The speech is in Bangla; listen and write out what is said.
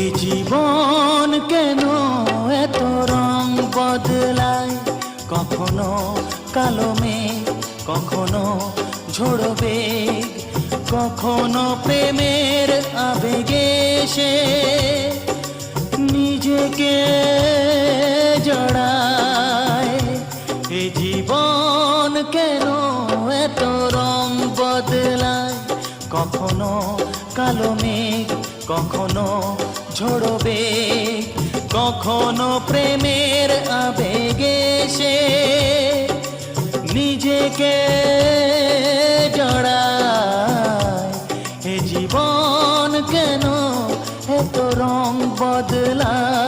এ জীবন কেন এত রং বদলায়, কখনো কালো মেঘ, কখনো ঝোড়ো বেগ, কখনো প্রেমের আবেগে সে নিজেকে জড়ায়। এ জীবন কেন এত রং বদলায়, কখনো কালো মেঘ, কখনো ঝোড়ো বেগ, কখনো প্রেমের আবেগে সে নিজেকে জড়ায়। এ জীবন কেন এত রং বদলায়।